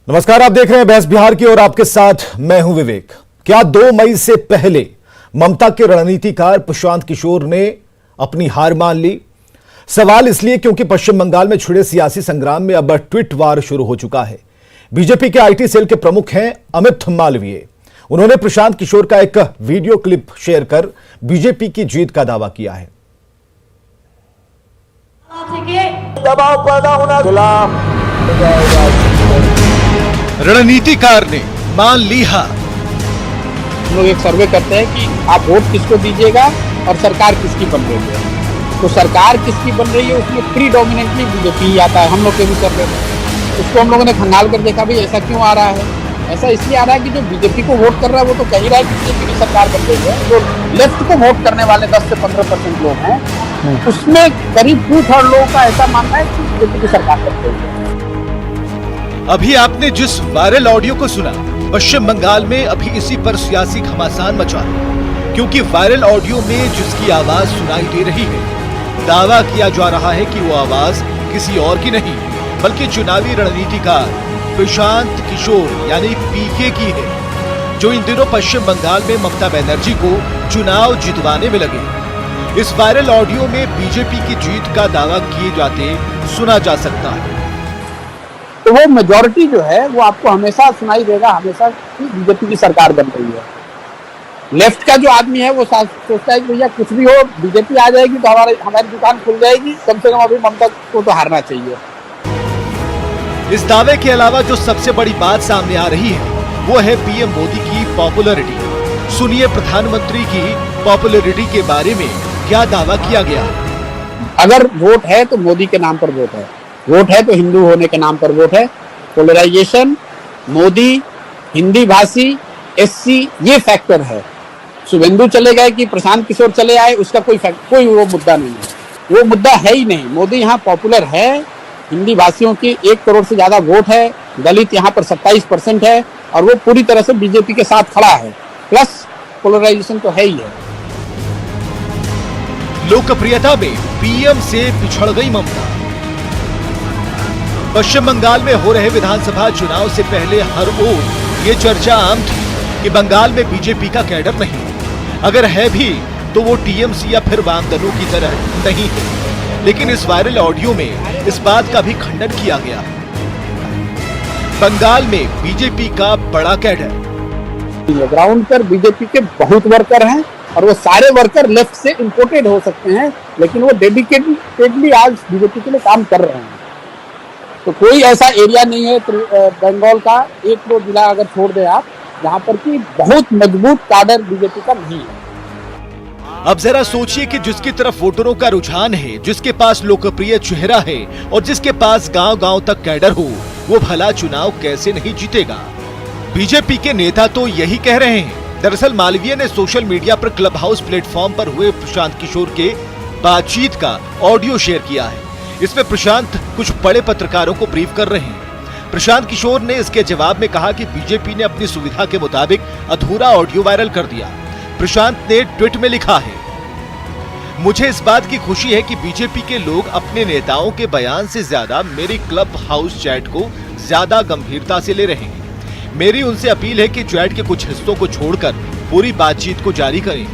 नमस्कार, आप देख रहे हैं बहस बिहार की और आपके साथ मैं हूं विवेक। क्या 2 मई से पहले ममता के रणनीतिकार प्रशांत किशोर ने अपनी हार मान ली? सवाल इसलिए क्योंकि पश्चिम बंगाल में छिड़े सियासी संग्राम में अब ट्वीट वार शुरू हो चुका है। बीजेपी के आईटी सेल के प्रमुख हैं अमित मालवीय। उन्होंने प्रशांत किशोर का एक वीडियो क्लिप शेयर कर बीजेपी की जीत का दावा किया है। दबाव पैदा होना रणनीतिकार ने मान ली हार। हम लोग एक सर्वे करते हैं कि आप वोट किसको दीजिएगा और सरकार किसकी बन रही है। तो सरकार किसकी बन रही है उसमें प्रीडोमिनेंटली बीजेपी ही आता है। हम लोग के भी सर्वे में उसको हम लोगों ने खंगाल कर देखा भाई ऐसा क्यों आ रहा है। ऐसा इसलिए आ रहा है कि जो बीजेपी को वोट कर रहा है वो तो कह ही रहा है कि बीजेपी की सरकार बन रही है। जो लेफ्ट को वोट करने वाले 10 से 15% लोग हैं उसमें करीब 2/3 लोगों का ऐसा मानना है कि बीजेपी की सरकार बन रही है। अभी आपने जिस वायरल ऑडियो को सुना, पश्चिम बंगाल में अभी इसी पर सियासी घमासान मचा है, क्योंकि वायरल ऑडियो में जिसकी आवाज सुनाई दे रही है, दावा किया जा रहा है कि वो आवाज किसी और की नहीं बल्कि चुनावी रणनीतिकार प्रशांत किशोर यानी पीके की है, जो इन दिनों पश्चिम बंगाल में ममता बनर्जी को चुनाव जितवाने में लगे। इस वायरल ऑडियो में बीजेपी की जीत का दावा किए जाते सुना जा सकता है। तो वो मेजॉरिटी जो है वो आपको हमेशा सुनाई देगा, हमेशा कि बीजेपी की सरकार बन रही है। लेफ्ट का जो आदमी है वो सोचता है कि भैया कुछ भी हो बीजेपी आ जाएगी तो हमारी दुकान खुल जाएगी, कम से कम अभी ममता को तो हारना चाहिए। इस दावे के अलावा जो सबसे बड़ी बात सामने आ रही है वो है पीएम मोदी की पॉपुलैरिटी। सुनिए प्रधानमंत्री की पॉपुलैरिटी के बारे में क्या दावा किया गया। अगर वोट है तो मोदी के नाम पर वोट है, वोट है तो हिंदू होने के नाम पर वोट है। पोलराइजेशन, मोदी, हिंदी भाषी, एससी, ये फैक्टर है। शुभेंदु चले गए कि प्रशांत किशोर चले आए, उसका कोई वो मुद्दा नहीं है, वो मुद्दा है ही नहीं। मोदी यहाँ पॉपुलर है, हिंदी भाषियों की 1 करोड़ से ज्यादा वोट है, दलित यहाँ पर 27% है और वो पूरी तरह से बीजेपी के साथ खड़ा है। प्लस पोलराइजेशन तो है ही है। लोकप्रियता में पीएम से पिछड़ गई ममता। पश्चिम बंगाल में हो रहे विधानसभा चुनाव से पहले हर ओर ये चर्चा आम थी कि बंगाल में बीजेपी का कैडर नहीं, अगर है भी तो वो टीएमसी या फिर वाम दलों की तरह नहीं है। लेकिन इस वायरल ऑडियो में इस बात का भी खंडन किया गया। बंगाल में बीजेपी का बड़ा कैडर, ग्राउंड पर बीजेपी के बहुत वर्कर हैं और वो सारे वर्कर लेफ्ट से इंपोर्टेड हो सकते हैं, लेकिन वो डेडिकेटेडली आज बीजेपी के लिए काम कर रहे हैं। तो कोई ऐसा एरिया नहीं है बंगाल का, एक दो जिला अगर छोड़ दे आप, जहां पर कि बहुत मजबूत काडर बीजेपी का नहीं है। अब जरा सोचिए कि जिसकी तरफ वोटरों का रुझान है, जिसके पास लोकप्रिय चेहरा है और जिसके पास गांव-गांव तक कैडर हो, वो भला चुनाव कैसे नहीं जीतेगा। बीजेपी के नेता तो यही कह रहे हैं। दरअसल मालवीय ने सोशल मीडिया पर क्लब हाउस प्लेटफॉर्म पर हुए प्रशांत किशोर के बातचीत का ऑडियो शेयर किया है। इसमें प्रशांत कुछ बड़े पत्रकारों को ब्रीफ कर रहे हैं। प्रशांत किशोर ने इसके जवाब में कहा कि बीजेपी ने अपनी सुविधा के मुताबिक अधूरा ऑडियो वायरल कर दिया। प्रशांत ने ट्वीट में लिखा है, मुझे इस बात की खुशी है कि बीजेपी के लोग अपने नेताओं के बयान से ज्यादा मेरी क्लब हाउस चैट को ज्यादा गंभीरता से ले रहे हैं। मेरी उनसे अपील है कि चैट के कुछ हिस्सों को छोड़कर पूरी बातचीत को जारी करें।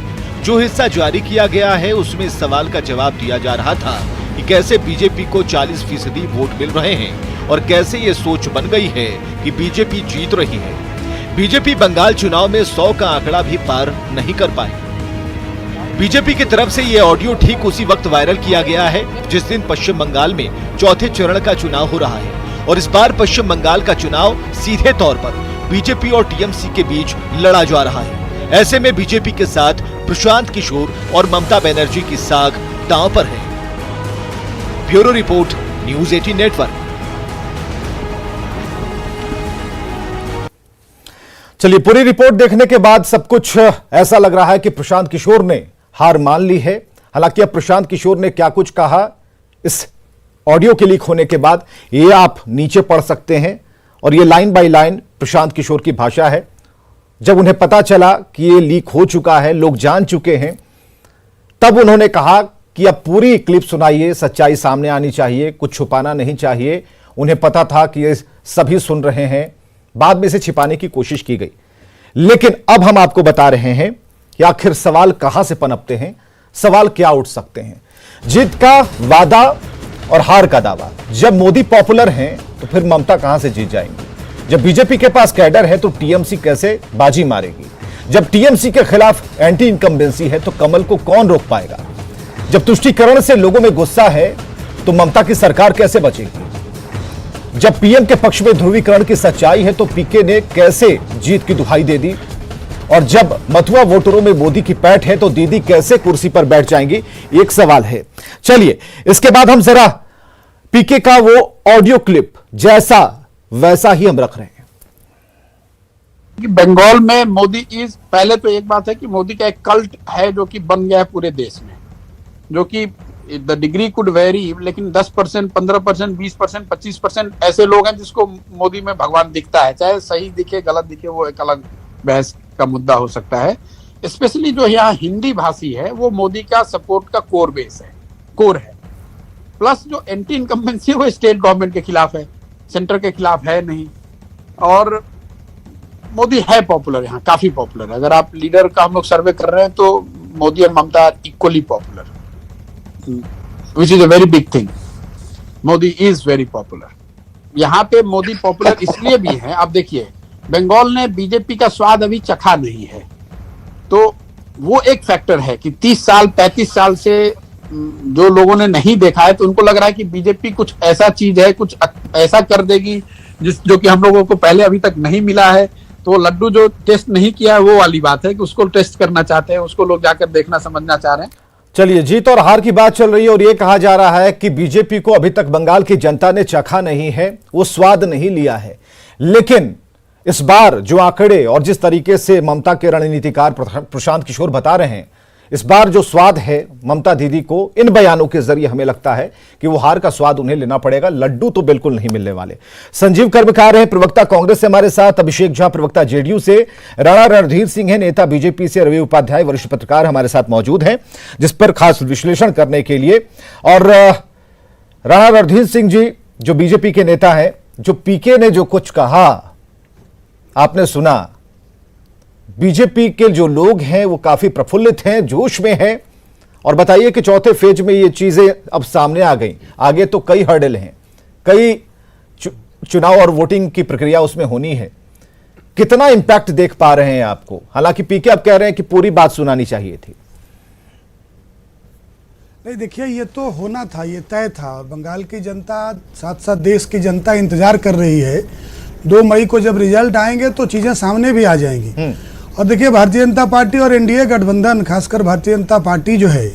जो हिस्सा जारी किया गया है उसमें इस सवाल का जवाब दिया जा रहा था कि कैसे बीजेपी को 40% वोट मिल रहे हैं और कैसे ये सोच बन गई है कि बीजेपी जीत रही है। बीजेपी बंगाल चुनाव में 100 का आंकड़ा भी पार नहीं कर पाई। बीजेपी की तरफ से ये ऑडियो ठीक उसी वक्त वायरल किया गया है जिस दिन पश्चिम बंगाल में चौथे चरण का चुनाव हो रहा है और इस बार पश्चिम बंगाल का चुनाव सीधे तौर पर बीजेपी और टीएमसी के बीच लड़ा जा रहा है। ऐसे में बीजेपी के साथ प्रशांत किशोर और ममता बनर्जी की साख दांव पर है। Bureau report, news 18 network. चलिए, पूरी रिपोर्ट देखने के बाद सब कुछ ऐसा लग रहा है कि प्रशांत किशोर ने हार मान ली है। हालांकि अब प्रशांत किशोर ने क्या कुछ कहा इस ऑडियो के लीक होने के बाद, ये आप नीचे पढ़ सकते हैं और ये line by line Prashant Kishor की भाषा है। जब उन्हें पता चला कि ये लीक हो चुका है, लोग जान चुके हैं, तब उन्होंने कहा कि अब पूरी क्लिप सुनाइए, सच्चाई सामने आनी चाहिए, कुछ छुपाना नहीं चाहिए। उन्हें पता था कि ये सभी सुन रहे हैं बाद में इसे छिपाने की कोशिश की गई, लेकिन अब हम आपको बता रहे हैं कि आखिर सवाल कहां से पनपते हैं, सवाल क्या उठ सकते हैं। जीत का वादा और हार का दावा। जब मोदी पॉपुलर हैं तो फिर ममता कहां से जीत जाएंगी? जब बीजेपी के पास कैडर है तो टीएमसी कैसे बाजी मारेगी? जब टीएमसी के खिलाफ एंटी इनकम्बेंसी है तो कमल को कौन रोक पाएगा? जब तुष्टीकरण से लोगों में गुस्सा है तो ममता की सरकार कैसे बचेगी? जब पीएम के पक्ष में ध्रुवीकरण की सच्चाई है तो पीके ने कैसे जीत की दुहाई दे दी? और जब मथुआ वोटरों में मोदी की पैठ है तो दीदी कैसे कुर्सी पर बैठ जाएंगी? एक सवाल है। चलिए इसके बाद हम जरा पीके का वो ऑडियो क्लिप जैसा वैसा ही हम रख रहे हैं। बंगाल में मोदी इज, पहले तो एक बात है कि मोदी का एक कल्ट है जो कि बन गया है पूरे देश में, जो कि द डिग्री कुड वेरी, लेकिन 10%, 15%, 20%, 25% ऐसे लोग हैं जिसको मोदी में भगवान दिखता है। चाहे सही दिखे गलत दिखे वो एक अलग बहस का मुद्दा हो सकता है। स्पेशली जो यहाँ हिंदी भाषी है वो मोदी का सपोर्ट का कोर है। प्लस जो एंटी इनकम्बेंसी है वो स्टेट गवर्नमेंट के खिलाफ है, सेंटर के खिलाफ है नहीं। और मोदी है पॉपुलर, यहाँ काफी पॉपुलर है। अगर आप लीडर का हम लोग सर्वे कर रहे हैं तो मोदी और Mamata equally popular, which is a very big thing. Modi is very popular. यहाँ पे मोदी पॉपुलर इसलिए भी है, आप देखिए बंगाल ने बीजेपी का स्वाद अभी चखा नहीं है, तो वो एक फैक्टर है कि 30 साल 35 साल से जो लोगों ने नहीं देखा है तो उनको लग रहा है कि बीजेपी कुछ ऐसा चीज है, कुछ ऐसा कर देगी जो कि हम लोगों को पहले अभी तक नहीं मिला है। तो लड्डू जो टेस्ट नहीं किया है वो वाली बात है कि उसको टेस्ट करना चाहते हैं, उसको लोग जाकर देखना समझना चाह रहे हैं। चलिए जीत और हार की बात चल रही है और यह कहा जा रहा है कि बीजेपी को अभी तक बंगाल की जनता ने चखा नहीं है, वो स्वाद नहीं लिया है। लेकिन इस बार जो आंकड़े और जिस तरीके से ममता के रणनीतिकार प्रशांत किशोर बता रहे हैं, इस बार जो स्वाद है ममता दीदी को इन बयानों के जरिए हमें लगता है कि वो हार का स्वाद उन्हें लेना पड़ेगा। लड्डू तो बिल्कुल नहीं मिलने वाले। संजीव कर्मकार हैं प्रवक्ता कांग्रेस से हमारे साथ, अभिषेक झा प्रवक्ता जेडीयू से, राणा रणधीर सिंह है नेता बीजेपी से, रवि उपाध्याय वरिष्ठ पत्रकार हमारे साथ मौजूद हैं जिस पर खास विश्लेषण करने के लिए। और राणा रणधीर सिंह जी जो बीजेपी के नेता है, जो पीके ने जो कुछ कहा आपने सुना, बीजेपी के जो लोग हैं वो काफी प्रफुल्लित हैं, जोश में हैं। और बताइए कि चौथे फेज में ये चीजें अब सामने आ गई, आगे तो कई हर्डल हैं, कई चुनाव और वोटिंग की प्रक्रिया उसमें होनी है। कितना इंपैक्ट देख पा रहे हैं आपको? हालांकि पीके अब कह रहे हैं कि पूरी बात सुनानी चाहिए थी। नहीं देखिए, ये तो होना था, ये तय था। बंगाल की जनता साथ साथ देश की जनता इंतजार कर रही है। 2 मई को जब रिजल्ट आएंगे तो चीजें सामने भी आ जाएंगी। और देखिए भारतीय जनता पार्टी और एनडीए गठबंधन, खासकर भारतीय जनता पार्टी जो है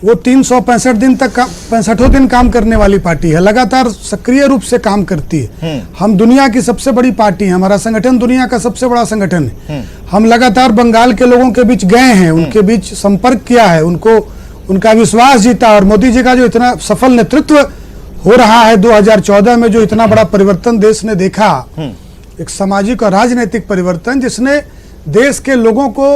वो 365 दिन तक 65 दिन काम करने वाली पार्टी है, लगातार सक्रिय रूप से काम करती है। हम दुनिया की सबसे बड़ी पार्टी है, हमारा संगठन दुनिया का सबसे बड़ा संगठन है। हम लगातार बंगाल के लोगों के बीच गए हैं, उनके बीच संपर्क किया है, उनका विश्वास जीता। और मोदी जी का जो इतना सफल नेतृत्व हो रहा है 2014 में, जो इतना बड़ा परिवर्तन देश ने देखा, एक सामाजिक और राजनीतिक परिवर्तन जिसने देश के लोगों को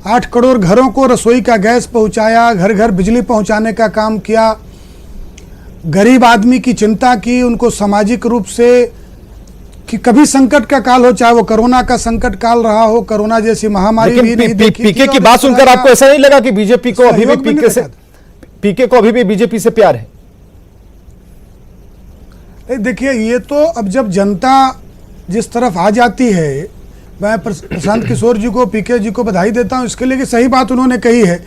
8 करोड़ घरों को रसोई का गैस पहुंचाया, घर घर बिजली पहुंचाने का काम किया, गरीब आदमी की चिंता की, उनको सामाजिक रूप से कि कभी संकट का काल हो, चाहे वो कोरोना का संकट काल रहा हो, कोरोना जैसी महामारी भी नहीं देखी। पीके की बात सुनकर आपको ऐसा नहीं लगा कि बीजेपी को अभी भी पीके को अभी भी बीजेपी से प्यार है? देखिए ये तो अब जब जनता जिस तरफ आ जाती है, मैं प्रशांत किशोर जी को, पीके जी को बधाई देता हूं इसके लिए कि सही बात उन्होंने कही है।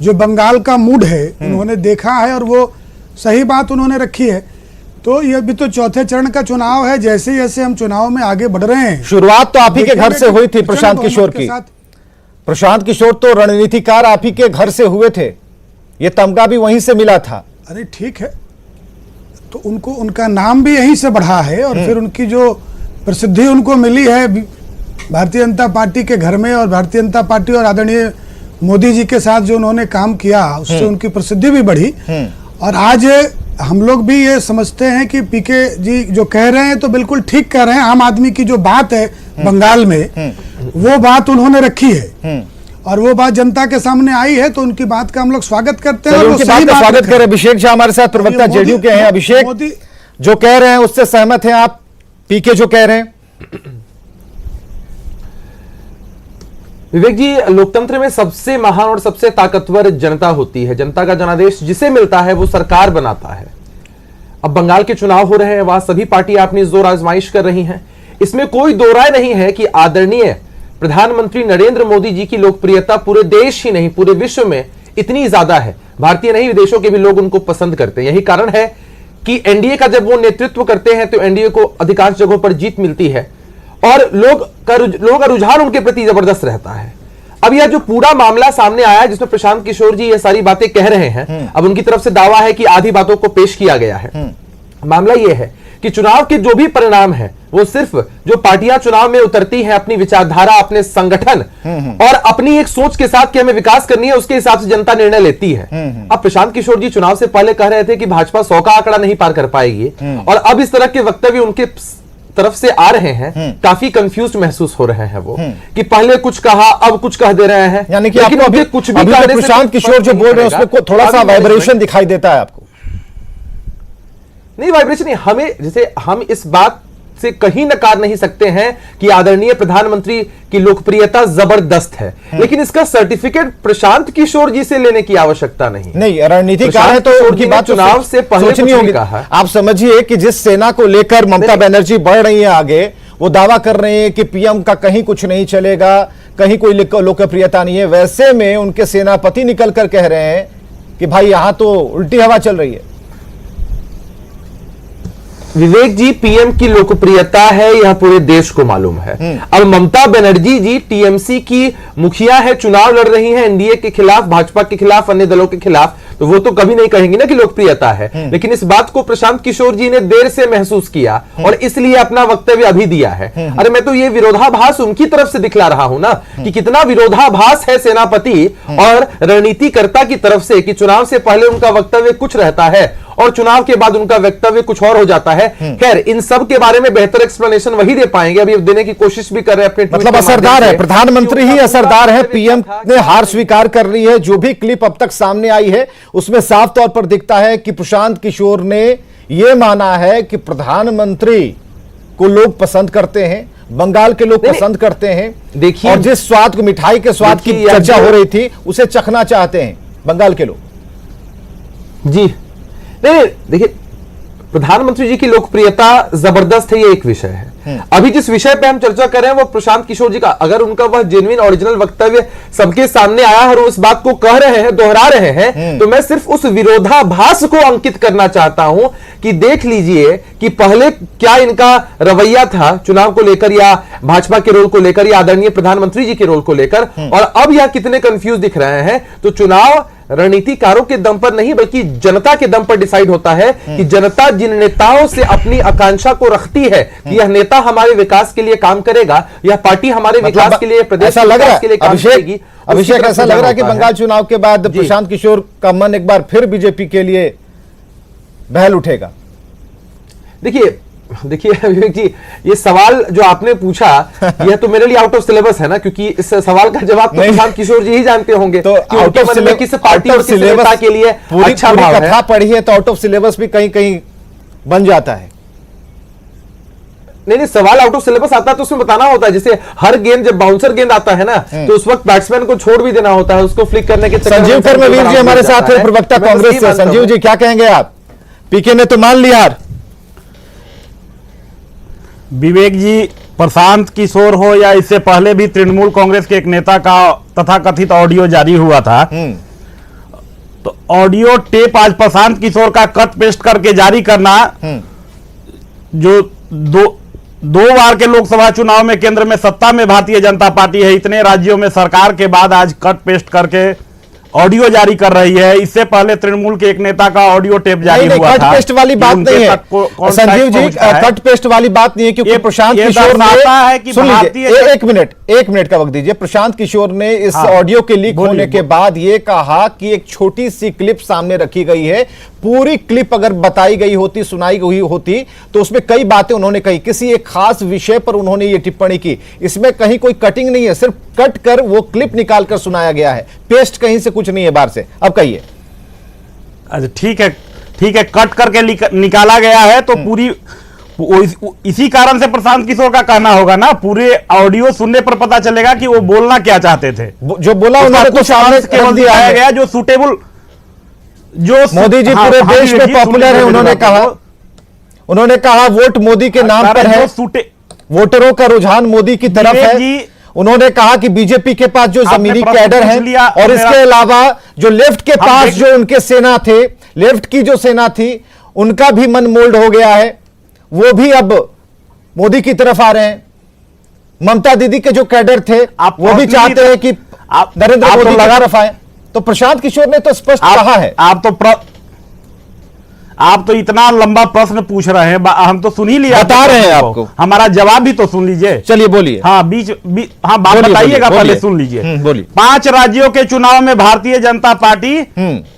जो बंगाल का मूड है उन्होंने देखा है और वो सही बात उन्होंने रखी है। तो ये भी तो चौथे चरण का चुनाव है, जैसे जैसे हम चुनाव में आगे बढ़ रहे हैं। शुरुआत तो आप ही के घर से हुई थी प्रशांत किशोर की। प्रशांत किशोर तो रणनीतिकार आप ही के घर से हुए थे, ये तमगा भी वहीं से मिला था। अरे ठीक है, तो उनको उनका नाम भी यहीं से बढ़ा है और फिर उनकी जो प्रसिद्धि उनको मिली है भारतीय जनता पार्टी के घर में, और भारतीय जनता पार्टी और आदरणीय मोदी जी के साथ जो उन्होंने काम किया उससे उनकी प्रसिद्धि भी बढ़ी। और आज हम लोग भी ये समझते हैं कि पीके जी जो कह रहे हैं तो बिल्कुल ठीक कह रहे हैं। आम आदमी की जो बात है बंगाल में वो बात उन्होंने रखी है और वो बात जनता के सामने आई है, तो उनकी बात का हम लोग स्वागत करते हैं। उनकी बात का स्वागत करें। अभिषेक झा हमारे साथ प्रवक्ता जेडीयू के हैं। अभिषेक, जो कह रहे हैं उससे सहमत हैं आप? पीके जो कह रहे हैं विवेक जी, लोकतंत्र में सबसे महान और सबसे ताकतवर जनता होती है। जनता का जनादेश जिसे मिलता है वो सरकार बनाता है। अब बंगाल के चुनाव हो रहे हैं, वहां सभी पार्टियां अपनी जोर आजमाइश कर रही हैं। इसमें कोई दो राय नहीं है कि आदरणीय प्रधानमंत्री नरेंद्र मोदी जी की लोकप्रियता पूरे देश ही नहीं पूरे विश्व में इतनी ज्यादा है, भारतीय नहीं विदेशों के भी लोग उनको पसंद करते हैं। यही कारण है कि एनडीए का जब वो नेतृत्व करते हैं तो एनडीए को अधिकांश जगहों पर जीत मिलती है और लोग का रुझान उनके प्रति जबरदस्त रहता है। अब यह जो पूरा मामला सामने आया है जिसमें प्रशांत किशोर जी ये सारी बातें कह रहे हैं, अब उनकी तरफ से दावा है कि आधी बातों को पेश किया गया है। मामला यह है कि चुनाव के जो भी परिणाम है वो सिर्फ जो पार्टियां चुनाव में उतरती हैं अपनी विचारधारा, अपने संगठन और अपनी एक सोच के साथ कि हमें विकास करनी है, उसके हिसाब से जनता निर्णय लेती है। अब प्रशांत किशोर जी चुनाव से पहले कह रहे थे कि भाजपा 100 का आंकड़ा नहीं पार कर पाएगी और अब इस तरह के वक्तव्य उनके तरफ से आ रहे हैं, काफी कंफ्यूज महसूस हो रहे हैं वो कि पहले कुछ कहा अब कुछ कह दे रहे हैं। यानी कि आपको अभी कुछ भी प्रशांत किशोर जो बोल रहे हैं उसमें थोड़ा सा वाइब्रेशन दिखाई देता है आपको? नहीं, वाइब्रेशन नहीं, हमें जैसे हम इस बात से कहीं नकार नहीं सकते हैं कि आदरणीय प्रधानमंत्री की लोकप्रियता जबरदस्त है, लेकिन इसका सर्टिफिकेट प्रशांत किशोर जी से लेने की आवश्यकता नहीं। रणनीतिकार है तो उनकी बात चुनाव से पहले सोचनी होगी। आप समझिए कि जिस सेना को लेकर ममता बनर्जी बढ़ रही है आगे, वो दावा कर रहे हैं कि पीएम का कहीं कुछ नहीं चलेगा, कहीं कोई लोकप्रियता नहीं है, वैसे में उनके सेनापति निकल कर कह रहे हैं कि भाई यहां तो उल्टी हवा चल रही है। विवेक जी, पीएम की लोकप्रियता है यह पूरे देश को मालूम है। अब ममता बनर्जी जी टीएमसी की मुखिया है, चुनाव लड़ रही हैं एनडीए के खिलाफ, भाजपा के खिलाफ, अन्य दलों के खिलाफ, तो वो तो कभी नहीं कहेंगे ना कि लोकप्रियता है। लेकिन इस बात को प्रशांत किशोर जी ने देर से महसूस किया और इसलिए अपना वक्तव्य अभी दिया है। अरे मैं तो ये विरोधाभास उनकी तरफ से दिखला रहा हूं ना कि कितना विरोधाभास है सेनापति और रणनीतिकर्ता की तरफ से कि चुनाव से पहले उनका वक्तव्य कुछ रहता है और चुनाव के बाद उनका वक्तव्य कुछ और हो जाता है। खैर, इन सब के बारे में बेहतर एक्सप्लेनेशन वही दे पाएंगे, अभी देने की कोशिश भी कर रहे हैं अपने मतलब असरदार है, प्रधानमंत्री ही असरदार है। पीएम ने हार स्वीकार कर ली है। जो भी क्लिप अब तक सामने आई है उसमें साफ तौर पर दिखता है कि प्रशांत किशोर ने यह माना है कि प्रधानमंत्री को लोग पसंद करते हैं, बंगाल के लोग पसंद करते हैं। देखिए, और जिस स्वाद को, मिठाई के स्वाद की चर्चा हो रही थी, उसे चखना चाहते हैं बंगाल के लोग। जी नहीं, देखिए, प्रधानमंत्री जी की लोकप्रियता जबरदस्त है, ये एक विषय है। अभी जिस विषय पे हम चर्चा कर रहे हैं वो प्रशांत किशोर जी का, अगर उनका वह जेन्युइन ओरिजिनल वक्तव्य सबके सामने आया और उस बात को कह रहे हैं, दोहरा रहे हैं, तो मैं सिर्फ उस विरोधाभास को अंकित करना चाहता हूं कि देख लीजिए कि पहले क्या इनका रवैया था चुनाव को लेकर या भाजपा के रोल को लेकर या आदरणीय प्रधानमंत्री जी के रोल को लेकर, और अब यह कितने कंफ्यूज दिख रहे हैं। तो चुनाव रणनीतिकारों के दम पर नहीं बल्कि जनता के दम पर डिसाइड होता है कि जनता जिन नेताओं से अपनी आकांक्षा को रखती है कि यह नेता हमारे विकास के लिए काम करेगा, यह पार्टी हमारे विकास के लिए, प्रदेश के विकास के लिए काम करेगी। अभिषेक, ऐसा लग रहा है कि बंगाल चुनाव के बाद प्रशांत किशोर का मन एक बार फिर बीजेपी के लिए बहल उठेगा। देखिए विवेक जी, ये सवाल जो आपने पूछा यह तो मेरे लिए आउट ऑफ सिलेबस है ना, क्योंकि इस सवाल का जवाब तो प्रशांत किशोर जी ही जानते होंगे। तो आउट ऑफ सिलेबस किस पार्टी और किस नेता के लिए अच्छा भाव है। कथा पढ़ी है तो आउट ऑफ सिलेबस भी कहीं कहीं बन जाता है। नहीं, सवाल आउट ऑफ सिलेबस आता है तो उसमें बताना होता है। जैसे हर गेंद, जब बाउंसर गेंद आता है ना तो उस वक्त बैट्समैन को छोड़ भी देना होता है, उसको फ्लिक करने के चक्कर में। संजीव कर्मवीर जी हमारे साथ है, प्रवक्ता कांग्रेस से। संजीव जी, क्या कहेंगे आप? पीके ने तो मान लिया। विवेक जी, प्रशांत किशोर हो या इससे पहले भी तृणमूल कांग्रेस के एक नेता का तथाकथित ऑडियो जारी हुआ था, तो ऑडियो टेप आज प्रशांत किशोर का कट पेस्ट करके जारी करना, जो दो बार के लोकसभा चुनाव में केंद्र में सत्ता में भारतीय जनता पार्टी है, इतने राज्यों में सरकार के बाद आज कट पेस्ट करके ऑडियो जारी कर रही है। इससे पहले तृणमूल के एक नेता का ऑडियो टेप जारी हुआ था। कट पेस्ट वाली बात नहीं है संजीव जी, कट पेस्ट वाली बात नहीं है, क्योंकि प्रशांत किशोर ने, सुन लीजिए, एक मिनट का वक्त दीजिए। प्रशांत किशोर ने इस ऑडियो के लीक होने के बाद यह कहा कि एक छोटी सी क्लिप सामने रखी गई है, पूरी क्लिप अगर बताई गई होती, सुनाई हुई होती तो उसमें कई बातें उन्होंने कही, किसी एक खास विषय पर उन्होंने ये टिप्पणी की। इसमें कहीं कोई कटिंग नहीं है, सिर्फ कट कर वो क्लिप निकाल कर सुनाया गया है, पेस्ट कहीं से कुछ नहीं है बाहर से। अब कहिए। अच्छा, ठीक है, कट करके निकाला गया है तो इसी कारण से प्रशांत किशोर का कहना होगा ना, पूरे ऑडियो सुनने पर पता चलेगा कि वो बोलना क्या चाहते थे। जो बोला उन्होंने तो सामने केवल दिखाया गया जो सूटेबल, जो मोदी जी पूरे देश में पॉपुलर है। उन्होंने कहा वोट मोदी के नाम पर है, वोटरों का रुझान मोदी की तरफ है। उन्होंने कहा कि बीजेपी के पास जो जमीनी कैडर है और इसके अलावा जो लेफ्ट के पास जो उनके सेना थे, लेफ्ट की जो सेना थी, उनका भी मन मोल्ड हो गया है, वो भी अब मोदी की तरफ आ रहे हैं। ममता दीदी के जो कैडर थे वो भी चाहते हैं कि नरेंद्र मोदी की तरफ आए। तो प्रशांत किशोर ने तो स्पष्ट कहा है। आप तो इतना लंबा प्रश्न पूछ रहे हैं, हम तो सुन ही लिया, बता रहे हैं आपको, हमारा जवाब भी तो सुन लीजिए। चलिए बोलिए। हाँ बात बताइएगा, पहले सुन लीजिए। बोलिए। 5 राज्यों के चुनाव में भारतीय जनता पार्टी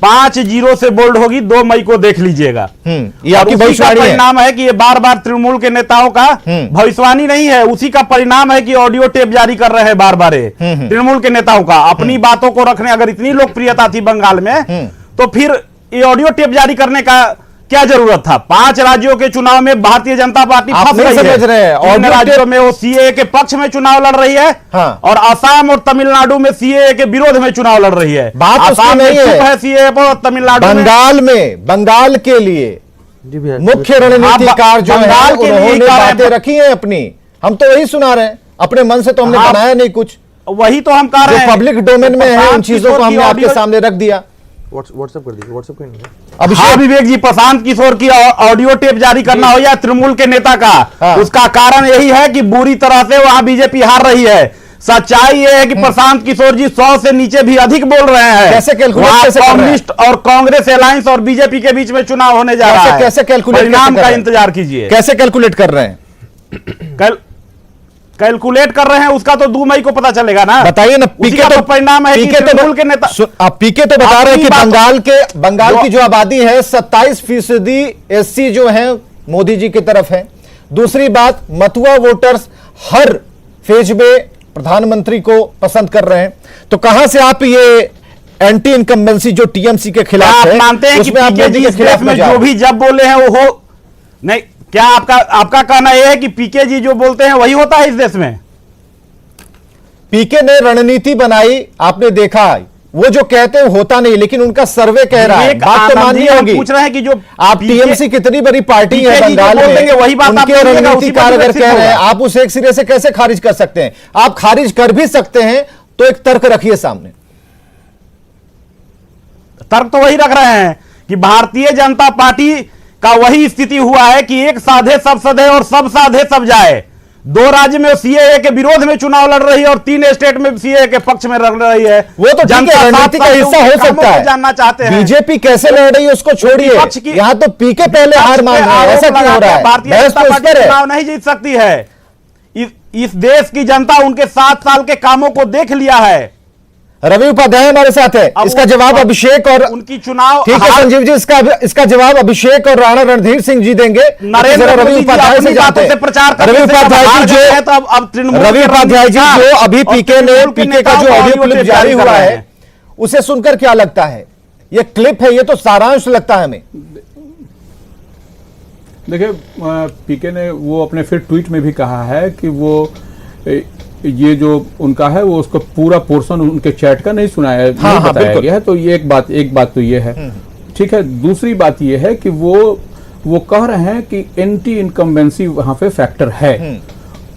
5-0 से बोल्ड होगी, 2 मई को देख लीजिएगा। ये आपकी भविष्यवाणी है। परिणाम है कि ये बार बार तृणमूल के नेताओं का भविष्यवाणी नहीं है, उसी का परिणाम है कि ऑडियो टेप जारी कर रहे हैं बार बार तृणमूल के नेताओं का अपनी बातों को रखने। अगर इतनी लोकप्रियता थी बंगाल में तो फिर ये ऑडियो टेप जारी करने का क्या जरूरत था? 5 राज्यों के चुनाव में भारतीय जनता पार्टी फंस रही है। और राज्यों में वो सीएए के पक्ष में चुनाव लड़ रही है। हाँ। और असम और तमिलनाडु में सीएए के विरोध में चुनाव लड़ रही है। बात उसकी नहीं है सीएए पर, तमिलनाडु बंगाल के लिए मुख्य रणनीतिकार जो है उन्होंने बातें रखी हैं अपनी, हम तो वही सुना रहे हैं, अपने मन से तो हमने बनाया नहीं कुछ, वही तो हम कह रहे हैं। पब्लिक डोमेन में है, उन चीजों को हमने आपके सामने रख दिया। व्हाट्सएप कर दीजिए, व्हाट्सएप कर। हाँ विवेक जी, प्रशांत किशोर की ऑडियो टेप जारी करना हो या तृणमूल के नेता का, हाँ। उसका कारण यही है कि बुरी तरह से वहां बीजेपी हार रही है। सच्चाई यह है कि प्रशांत किशोर जी 100 से नीचे भी अधिक बोल रहे हैं। कैसे कैलकुलेट कम्युनिस्ट और कांग्रेस अलायंस और बीजेपी के बीच में चुनाव होने जा रहा है। कैसे कैलकुलेट, परिणाम का इंतजार कीजिए। कैसे कैलकुलेट कर रहे हैं? कैलकुलेट कर रहे हैं, उसका तो 2 मई को पता चलेगा ना। बताइए ना। पीके तो परिणाम है कि तृणमूल के नेता, आप पीके तो बता रहे हैं कि बंगाल की जो आबादी है 27% एससी जो है मोदी जी की तरफ है। दूसरी बात, मतुआ वोटर्स हर फेज में प्रधानमंत्री को पसंद कर रहे हैं। तो कहां से आप ये एंटी इनकम्बेंसी जो टीएमसी के खिलाफ है, मानते हैं कि मोदी के खिलाफ में जो भी जब बोले हैं वो हो नहीं? क्या आपका कहना यह है कि पीके जी जो बोलते हैं वही होता है इस देश में? पीके ने रणनीति बनाई, आपने देखा, वो जो कहते हैं होता नहीं, लेकिन उनका सर्वे कह रहा है। बात तो माननी होगी। पूछ रहे हैं कि जो आप टीएमसी कितनी बड़ी पार्टी है बंगाल में, वही बात उनके रणनीतिकार अगर कह रहे हैं, आप उसे एक सिरे से कैसे खारिज कर सकते हैं? आप खारिज कर भी सकते हैं तो एक तर्क रखिए सामने। तर्क तो वही रख रहे हैं कि भारतीय जनता पार्टी का वही स्थिति हुआ है कि एक साधे सब सधे और सब साधे सब जाए। 2 राज्य में सीएए के विरोध में चुनाव लड़ रही है और 3 स्टेट में सीएए के पक्ष में लड़ रही है। वो तो रणनीति का हिस्सा हो सकता है। जानना चाहते हैं बीजेपी कैसे लड़ रही है उसको छोड़िए, यहाँ तो पीके पहले हार मान रहे हैं। ऐसा क्यों हो रहा है? भारतीय जनता पार्टी चुनाव नहीं जीत सकती है। इस देश की जनता उनके 7 साल के कामों को देख लिया है। रवि उपाध्याय हमारे साथ है, इसका जवाब अभिषेक और उनकी चुनाव, ठीक है संजीव जी, इसका जवाब अभिषेक और राणा रणधीर सिंह जी देंगे। रवि उपाध्याय से जाते हैं, प्रचार रवि उपाध्याय जी जो रवि उपाध्याय जी जो अभी पीके का जो ऑडियो क्लिप जारी हुआ है उसे सुनकर क्या लगता है? ये क्लिप है, ये तो सारांश लगता है हमें। देखिए, पीके ने वो अपने फिर ट्वीट में भी कहा है कि वो ये जो उनका है वो उसको पूरा पोर्शन उनके चैट का नहीं सुनाया, नहीं बताया गया है। तो ये एक बात तो ये है, ठीक है। दूसरी बात ये है कि वो कह रहे हैं कि एंटी इनकम्बेंसी वहां पे फैक्टर है,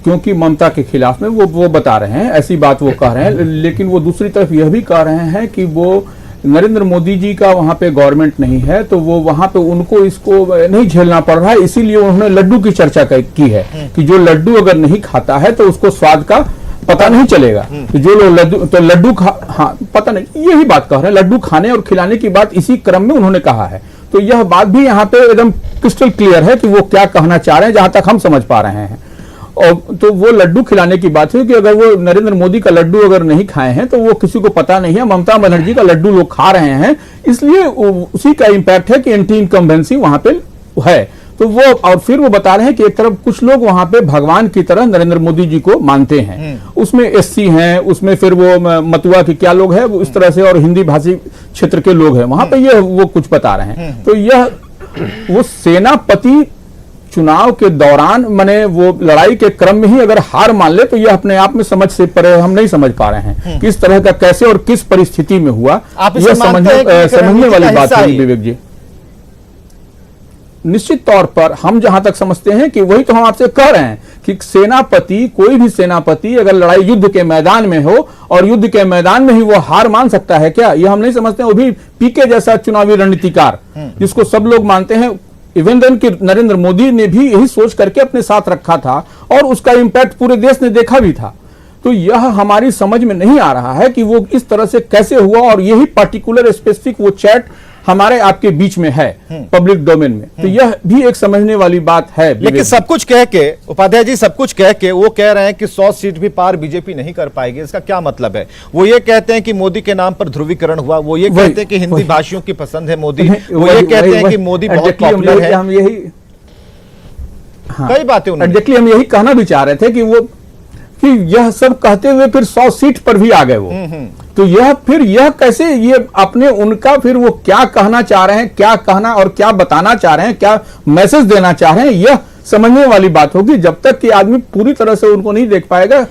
क्योंकि ममता के खिलाफ में वो बता रहे हैं, ऐसी बात वो कह रहे हैं। लेकिन वो दूसरी तरफ यह भी कह रहे हैं कि वो नरेंद्र मोदी जी का वहां पे गवर्नमेंट नहीं है, तो वो वहां पे उनको इसको नहीं झेलना पड़ रहा है, इसीलिए उन्होंने लड्डू की चर्चा की है कि जो लड्डू अगर नहीं खाता है तो उसको स्वाद का पता नहीं चलेगा। तो जो लोग लड्डू हाँ पता नहीं, यही बात कह रहे हैं। लड्डू खाने और खिलाने की बात इसी क्रम में उन्होंने कहा है। तो यह बात भी यहाँ पे एकदम क्रिस्टल क्लियर है कि वो क्या कहना चाह रहे हैं, जहां तक हम समझ पा रहे हैं। और तो वो लड्डू खिलाने की बात है कि अगर वो नरेंद्र मोदी का लड्डू अगर नहीं खाए हैं तो वो किसी को पता नहीं है। ममता बनर्जी का लड्डू लोग खा रहे हैं, इसलिए उसी का इंपैक्ट है कि एंटी इनकम्बेंसी वहां पे है। तो वो और फिर वो बता रहे हैं कि एक तरफ कुछ लोग वहां पे भगवान की तरह नरेंद्र मोदी जी को मानते हैं, उसमें एससी हैं, उसमें फिर वो मतुआ के क्या लोग हैं वो इस तरह से, और हिंदी भाषी क्षेत्र के लोग हैं वहां पे, ये वो कुछ बता रहे हैं। तो यह वो सेनापति चुनाव के दौरान माने वो लड़ाई के क्रम में ही अगर हार मान ले तो ये अपने आप में समझ से परे हम नहीं समझ पा रहे हैं किस तरह का कैसे और किस परिस्थिति में हुआ। आप इसे यह मानते हैं कि एक समझने रणनीति वाली का बात हिस्सा है है? विवेक जी, निश्चित तौर पर हम जहां तक समझते हैं कि वही तो हम आपसे कह रहे हैं कि सेनापति, कोई भी सेनापति अगर लड़ाई युद्ध के मैदान में हो और युद्ध के मैदान में ही वो हार मान सकता है क्या, ये हम नहीं समझते हैं। वो भी पीके जैसा चुनावी रणनीतिकार जिसको सब लोग मानते हैं, इवन देन कि नरेंद्र मोदी ने भी यही सोच करके अपने साथ रखा था और उसका इंपैक्ट पूरे देश ने देखा भी था। तो यह हमारी समझ में नहीं आ रहा है कि वो इस तरह से कैसे हुआ और यही पर्टिकुलर स्पेसिफिक वो चैट हमारे आपके बीच में है पब्लिक डोमेन में। तो यह भी एक समझने वाली बात है। लेकिन सब कुछ कह के उपाध्याय जी, सब कुछ कह के वो कह रहे हैं कि 100 सीट भी पार बीजेपी नहीं कर पाएगी। इसका क्या मतलब है? वो ये कहते हैं कि मोदी के नाम पर ध्रुवीकरण हुआ, वो ये कहते हैं कि हिंदी भाषियों की पसंद है मोदी, वो ये कहते हैं कि मोदी बहुत पॉपुलर है। हम यही कई बातें एग्जैक्टली हम यही कहना भी चाह रहे थे कि यह सब कहते हुए फिर 100 सीट पर भी आ गए वो। तो यह कैसे, ये अपने उनका फिर वो क्या कहना चाह रहे हैं, क्या कहना और क्या बताना चाह रहे हैं, क्या मैसेज देना चाह रहे हैं, यह समझने वाली बात होगी। जब तक कि आदमी पूरी तरह से उनको नहीं देख पाएगा,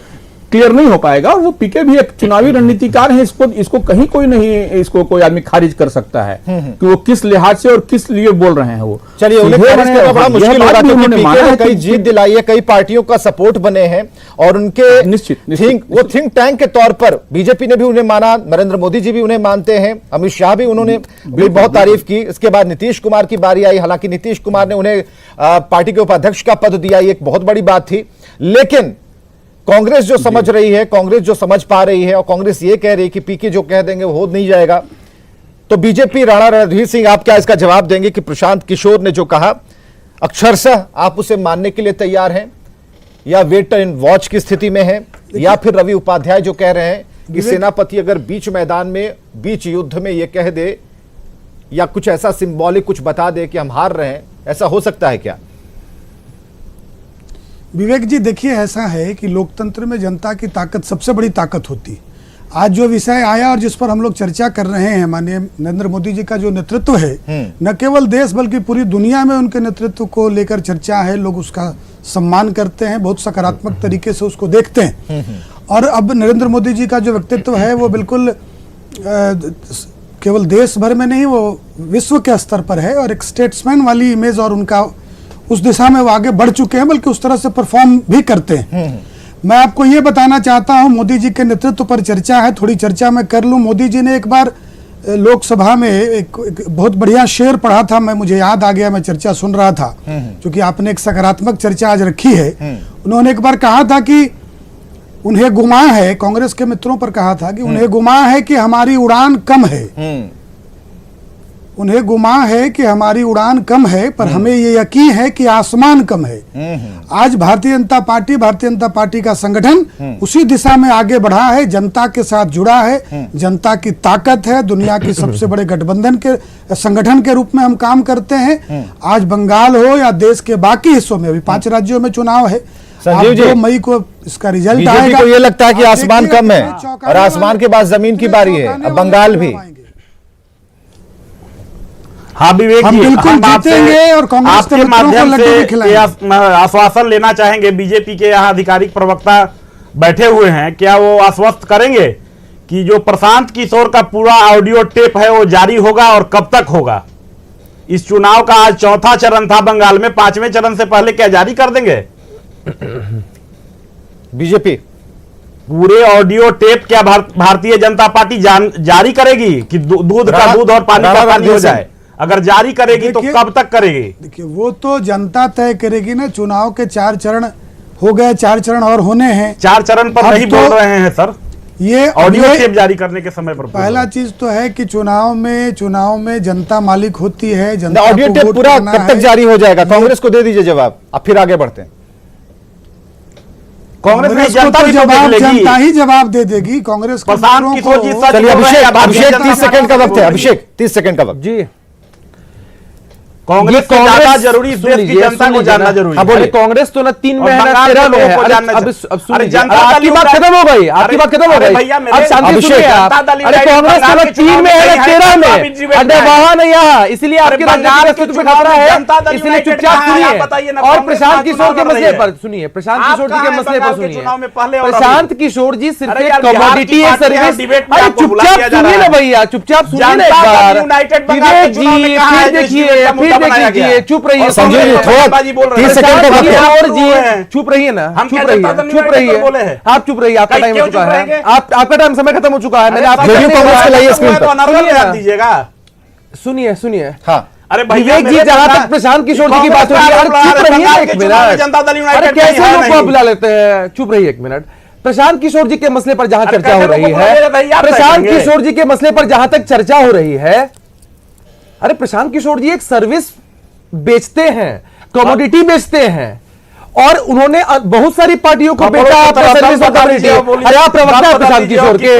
क्लियर नहीं हो पाएगा। और वो पीके भी एक चुनावी रणनीतिकार है, इसको कहीं कोई नहीं, इसको कोई आदमी खारिज कर सकता है कि वो किस लिहाज से और किस लिए बोल रहे हैं वो। चलिए, उन्हें बड़ा मुश्किल होगा क्योंकि पीके ने कई जीत दिलाई है, कई पार्टियों का सपोर्ट बने हैं और उनके वो थिंक टैंक के तौर पर बीजेपी ने भी उन्हें माना, नरेंद्र मोदी जी भी उन्हें मानते हैं, अमित शाह भी उन्होंने भी बहुत तारीफ की। इसके बाद नीतीश कुमार की बारी आई, हालांकि नीतीश कुमार ने उन्हें पार्टी के उपाध्यक्ष का पद दिया, ये एक बहुत बड़ी बात थी। लेकिन कांग्रेस जो समझ रही है, कांग्रेस जो समझ पा रही है और कांग्रेस ये कह रही है कि पीके जो कह देंगे वो हो नहीं जाएगा, तो बीजेपी, राणा रणधीर सिंह, आप क्या इसका जवाब देंगे कि प्रशांत किशोर ने जो कहा अक्षरशः आप उसे मानने के लिए तैयार हैं या वेट एंड वॉच की स्थिति में हैं, या फिर रवि उपाध्याय जो कह रहे हैं कि सेनापति अगर बीच मैदान में, बीच युद्ध में ये कह दे या कुछ ऐसा सिंबॉलिक कुछ बता दे कि हम हार रहे हैं, ऐसा हो सकता है क्या? विवेक जी, देखिए ऐसा है कि लोकतंत्र में जनता की ताकत सबसे बड़ी ताकत होती है। आज जो विषय आया और जिस पर हम लोग चर्चा कर रहे हैं, माननीय नरेंद्र मोदी जी का जो नेतृत्व है, न केवल देश बल्कि पूरी दुनिया में उनके नेतृत्व को लेकर चर्चा है, लोग उसका सम्मान करते हैं, बहुत सकारात्मक तरीके से उसको देखते हैं। और अब नरेंद्र मोदी जी का जो व्यक्तित्व है वो बिल्कुल केवल देश भर में नहीं, वो विश्व के स्तर पर है और एक स्टेट्समैन वाली इमेज और उनका उस दिशा में वो आगे बढ़ चुके हैं, बल्कि उस तरह से परफॉर्म भी करते हैं। मैं आपको ये बताना चाहता हूं, मोदी जी के नेतृत्व पर चर्चा है, थोड़ी चर्चा मैं कर लूं। मोदी जी ने एक बार लोकसभा में एक बहुत बढ़िया शेर पढ़ा था, मुझे याद आ गया, मैं चर्चा सुन रहा था, क्योंकि आपने एक सकारात्मक चर्चा आज रखी है। उन्होंने एक बार कहा था कि उन्हें गुमा है, कांग्रेस के मित्रों पर कहा था कि उन्हें गुमा है कि हमारी उड़ान कम है, उन्हें गुमा है कि हमारी उड़ान कम है, पर हमें ये यकीन है कि आसमान कम है। आज भारतीय जनता पार्टी का संगठन उसी दिशा में आगे बढ़ा है, जनता के साथ जुड़ा है, जनता की ताकत है, दुनिया की सबसे बड़े गठबंधन के संगठन के रूप में हम काम करते हैं। आज बंगाल हो या देश के बाकी हिस्सों में, अभी 5 राज्यों में चुनाव है, संजीव जी, 2 मई को इसका रिजल्ट आएगा। बीजेपी को ये लगता है कि आसमान कम है और आसमान के बाद जमीन की बारी है, अब बंगाल भी। हाँ विवेक हम जी, बिल्कुल हम जीतेंगे और कांग्रेस आपके के मित्रों को माध्यम लड्डू भी से खिलाएंगे। आश्वासन लेना चाहेंगे। बीजेपी के यहाँ आधिकारिक प्रवक्ता बैठे हुए हैं, क्या वो आश्वस्त करेंगे कि जो प्रशांत किशोर का पूरा ऑडियो टेप है वो जारी होगा और कब तक होगा? इस चुनाव का आज 4था चरण था बंगाल में, 5वें चरण से पहले क्या जारी कर देंगे बीजेपी? पूरे ऑडियो टेप क्या भारतीय जनता पार्टी जारी करेगी कि दूध का दूध और पानी का पानी हो जाए? अगर जारी करेगी तो कब तक करेगी? देखिए, वो तो जनता तय करेगी ना। चुनाव के 4 चरण हो गए, 4 चरण और होने हैं। 4 चरण पर नहीं बोल रहे हैं सर, ये ऑडियो टेप जारी करने के समय पर। पहला चीज तो है कि चुनाव में जनता मालिक होती है, जनता ऑडियो टेप पूरा कब तक जारी हो जाएगा? कांग्रेस को दे दीजिए जवाब, अब फिर आगे बढ़ते हैं। कांग्रेस में जनता भी जनता ही जवाब दे देगी। कांग्रेस को चलिए अभिषेक 30 सेकंड का वक्त है, अभिषेक 30 सेकंड का वक्त जी। कांग्रेस से ज्यादा जरूरी इस देश की जनता को जानना जरूरी है। अरे कांग्रेस तो ना 3 में है ना 13 में है। अब सुनिए, जनता आपकी बात खत्म हो गई, आपकी बात खत्म हो गई। भैया अब शांति सुनिए आप। अरे कांग्रेस तो ना 3 में है ना 13 में, अरे वहां नहीं यहाँ, इसलिए आपके राजनीतिक अस्तित्व पे खतरा है, इसलिए चुपचाप सुनिए। और प्रशांत किशोर के मसले पर सुनिए, प्रशांत किशोर जी के मसले पर सुनिए। प्रशांत किशोर जी सिर्फ एक कमोडिटी है, सर्विस। अरे चुपचाप सुनिए ना भैया, चुपचाप सुनिए ना एक बार। विवेक जी फिर देखिए, फिर देख लीजिए, चुप रहिए। संजय जी थोड़ा 30 सेकंड का वक्त है। और जी चुप रहिए ना, चुप रहिए, चुप रहिए, आप चुप रहिए, आपका टाइम हो चुका है, आपका टाइम समय खत्म हो चुका है। मैंने आपको दीजिएगा। सुनिए सुनिए, हाँ अरे विवेक जी, जहां तक प्रशांत किशोर जी की बात हो रही है, चुप रहिए ना एक मिनट। जनता दल अरे यूनाइटेड कैसे लोग को बुला लेते हैं, चुप रहिए एक मिनट। प्रशांत किशोर जी के मसले पर जहां चर्चा हो रही है, प्रशांत किशोर जी के मसले पर जहां तक चर्चा हो रही है, अरे प्रशांत किशोर जी एक सर्विस बेचते हैं, कमोडिटी बेचते हैं, और उन्होंने बहुत सारी पार्टियों को बेचा अपने सर्विस और कमोडिटी। अरे आप प्रवक्ता है प्रशांत किशोर के,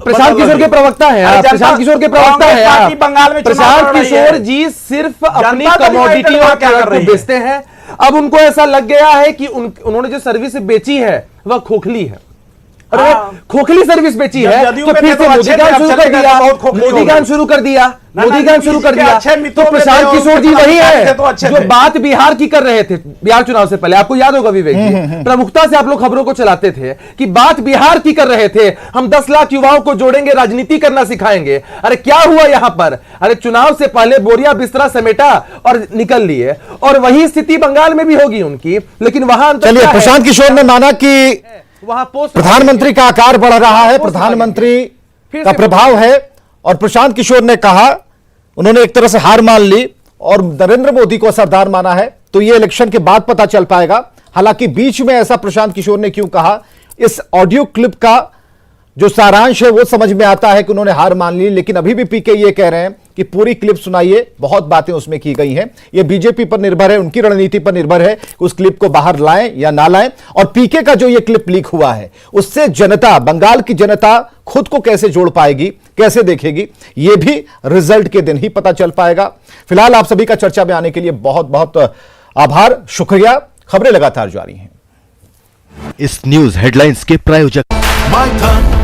प्रशांत किशोर के प्रवक्ता हैं आप, प्रशांत किशोर के प्रवक्ता हैं आप। प्रशांत किशोर जी सिर्फ अपनी कमोडिटी और प्रोडक्ट को बेचते हैं। अब उनको ऐसा लग गया है कि उन्होंने जो सर्विस बेची है वह खोखली है। अरे खोखली सर्विस बेची है तो फिर से मोदीगान शुरू कर दिया, मोदीगान शुरू कर दिया, मोदीगान शुरू कर दिया। तो प्रशांत किशोर जी वही है जो बात बिहार की कर रहे थे, बिहार चुनाव से पहले। आपको याद होगा विवेक जी, प्रमुखता से आप लोग खबरों को चलाते थे कि बात बिहार की कर रहे थे, हम 10 लाख युवाओं को जोड़ेंगे, राजनीति करना सिखाएंगे। अरे क्या हुआ यहां पर? अरे चुनाव से पहले बोरिया बिस्तरा समेटा और निकल लिए, और वही स्थिति बंगाल में भी होगी उनकी। लेकिन वहां चलिए, प्रशांत किशोर ने माना कि वहां पोस्ट प्रधानमंत्री का आकार बढ़ रहा है, प्रधानमंत्री का प्रभाव है, और प्रशांत किशोर ने कहा, उन्होंने एक तरह से हार मान ली और नरेंद्र मोदी को सरदार माना है। तो यह इलेक्शन के बाद पता चल पाएगा। हालांकि बीच में ऐसा प्रशांत किशोर ने क्यों कहा, इस ऑडियो क्लिप का जो सारांश है वो समझ में आता है कि उन्होंने हार मान ली। लेकिन अभी भी पीके ये कह रहे हैं कि पूरी क्लिप सुनाइए, बहुत बातें उसमें की गई हैं। ये बीजेपी पर निर्भर है, उनकी रणनीति पर निर्भर है कि उस क्लिप को बाहर लाएं या ना लाएं। और पीके का जो ये क्लिप लीक हुआ है उससे जनता, बंगाल की जनता खुद को कैसे जोड़ पाएगी, कैसे देखेगी, ये भी रिजल्ट के दिन ही पता चल पाएगा। फिलहाल आप सभी का चर्चा में आने के लिए बहुत बहुत आभार, शुक्रिया। खबरें लगातार जारी हैं। इस न्यूज हेडलाइंस के प्रायोजक My turn.